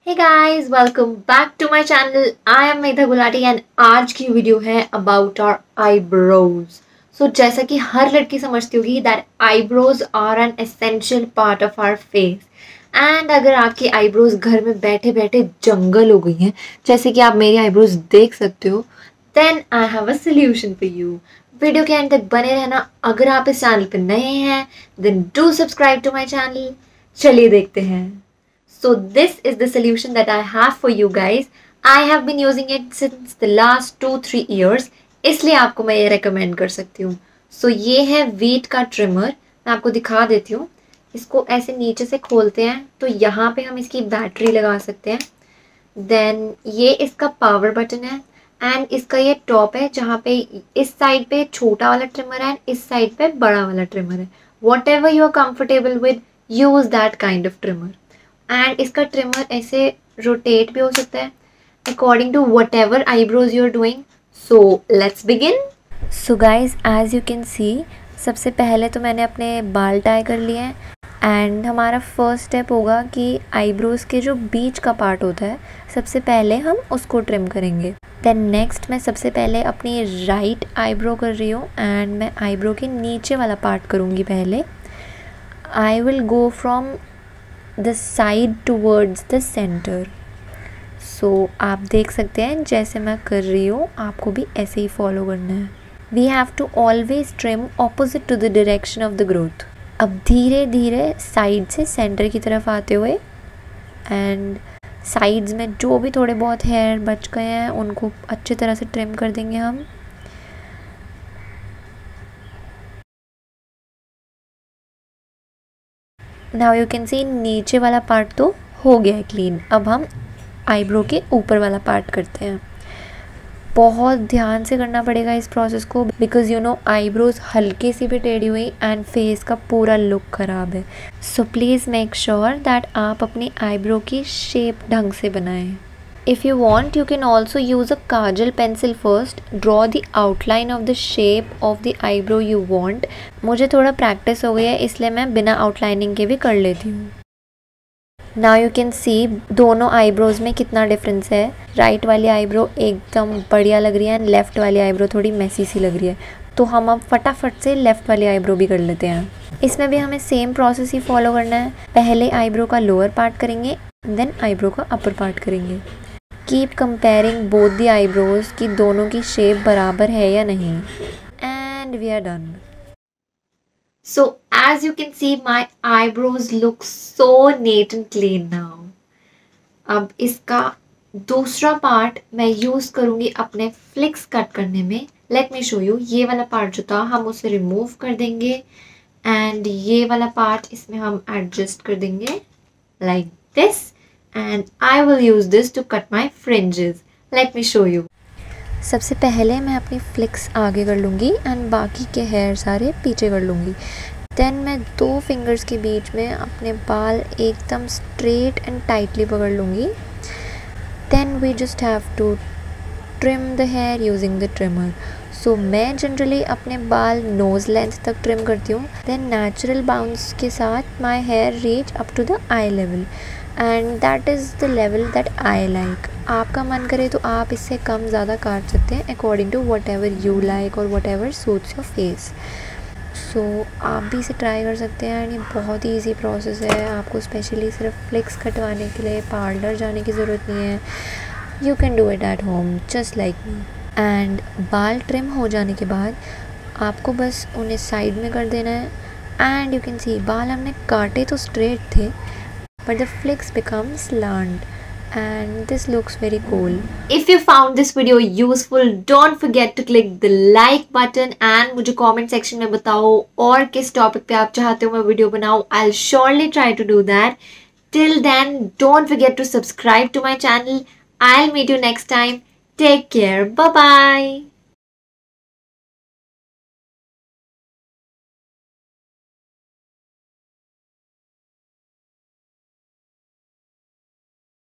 Hey guys, welcome back to my channel. I am Medha Gulati and आज की video है about our eyebrows. So जैसा कि हर लड़की समझती होगी that eyebrows are an essential part of our face. And अगर आपकी eyebrows घर में बैठे बैठे जंगल हो गई हैं, जैसे कि आप मेरी eyebrows देख सकते हो, then I have a solution for you. Video के एंड तक बने रहना. अगर आप इस चैनल पर नए हैं then do subscribe to my channel. चलिए देखते हैं. So this is the solution that I have for you guys. I have been using it since the last 2-3 years. इसलिए आपको मैं ये recommend कर सकती हूँ. So ये है वीट का ट्रिमर. मैं आपको दिखा देती हूँ. इसको ऐसे नीचे से खोलते हैं तो यहाँ पे हम इसकी बैटरी लगा सकते हैं. Then ये इसका पावर बटन है एंड इसका ये टॉप है जहाँ पे इस साइड पे छोटा वाला ट्रिमर है, इस साइड पे बड़ा वाला ट्रिमर है. Whatever you are comfortable with, use that kind of trimmer. And इसका ट्रिमर ऐसे रोटेट भी हो सकता है according to whatever eyebrows you are doing. So let's begin. So guys as you can see, सबसे पहले तो मैंने अपने बाल टाई कर लिए हैं एंड हमारा फर्स्ट स्टेप होगा कि आईब्रोज के जो बीच का पार्ट होता है सबसे पहले हम उसको ट्रिम करेंगे. देन नेक्स्ट मैं सबसे पहले अपनी राइट आईब्रो कर रही हूँ एंड मैं आईब्रो के नीचे वाला पार्ट करूँगी पहले. I will go from the side towards the center. So आप देख सकते हैं जैसे मैं कर रही हूँ आपको भी ऐसे ही फॉलो करना है. We have to always trim opposite to the direction of the growth. अब धीरे धीरे साइड से सेंटर की तरफ आते हुए एंड साइड्स में जो भी थोड़े बहुत हेयर बच गए हैं उनको अच्छी तरह से ट्रिम कर देंगे हम. नाउ यू कैन सी नीचे वाला पार्ट तो हो गया है क्लीन. अब हम आईब्रो के ऊपर वाला पार्ट करते हैं. बहुत ध्यान से करना पड़ेगा इस प्रोसेस को बिकॉज यू नो आईब्रोज हल्की सी भी टेढ़ी हुई एंड फेस का पूरा लुक ख़राब है. So please make sure that आप अपनी आईब्रो की शेप ढंग से बनाएं. If you want, you can also use a kajal pencil first. Draw the outline of the shape of the eyebrow you want. मुझे थोड़ा प्रैक्टिस हो गई है इसलिए मैं बिना आउटलाइनिंग के भी कर लेती हूँ. Now you can see दोनों आईब्रोज में कितना डिफरेंस है. राइट वाली आईब्रो एकदम बढ़िया लग रही है एंड लेफ़्ट वाली आईब्रो थोड़ी मैसी सी लग रही है. तो हम अब फटाफट से लेफ़्ट वाली आईब्रो भी कर लेते हैं. इसमें भी हमें सेम प्रोसेस ही फॉलो करना है. पहले आईब्रो का लोअर पार्ट करेंगे देन आईब्रो का अपर पार्ट करेंगे. Keep comparing both the eyebrows कि दोनों की शेप बराबर है या नहीं. And we are done. So as you can see my eyebrows look so neat and clean now. अब इसका दूसरा पार्ट मैं यूज करूंगी अपने फ्लिक्स कट करने में. Let me show you. ये वाला पार्ट जो था हम उसे रिमूव कर देंगे एंड ये वाला पार्ट इसमें हम एडजस्ट कर देंगे like this. And I will use this to cut my fringes. Let me show you. सबसे पहले मैं अपनी फ्लिक्स आगे कर लूँगी एंड बाकी के हेयर सारे पीछे कर लूँगी. देन मैं 2 फिंगर्स के बीच में अपने बाल एकदम स्ट्रेट एंड टाइटली पकड़ लूँगी. Then we just have to trim the hair using the trimmer. So मैं जनरली अपने बाल नोज़ लेंथ तक ट्रिम करती हूँ. देन नेचुरल बाउंस के साथ my hair reach up to the eye level and that is the level that I like. आपका मन करे तो आप इससे कम ज़्यादा काट सकते हैं according to whatever you like और whatever suits your face. So आप भी इसे ट्राई कर सकते हैं एंड ये बहुत ही ईजी प्रोसेस है. आपको स्पेशली सिर्फ फ्लिक्स कटवाने के लिए पार्लर जाने की ज़रूरत नहीं है. You can do it at home just like me. And बाल ट्रिम हो जाने के बाद आपको बस उन्हें साइड में कर देना है एंड यू कैन सी बाल हमने काटे तो स्ट्रेट थे but the flicks become slant and this looks very cool. If you found this video useful, don't forget to click the like button and मुझे comment section में बताओ और किस topic पे आप चाहते हो मैं वीडियो बनाऊँ. I'll surely try to do that. Till then, don't forget to subscribe to my channel. I'll meet you next time. Take care. Bye bye.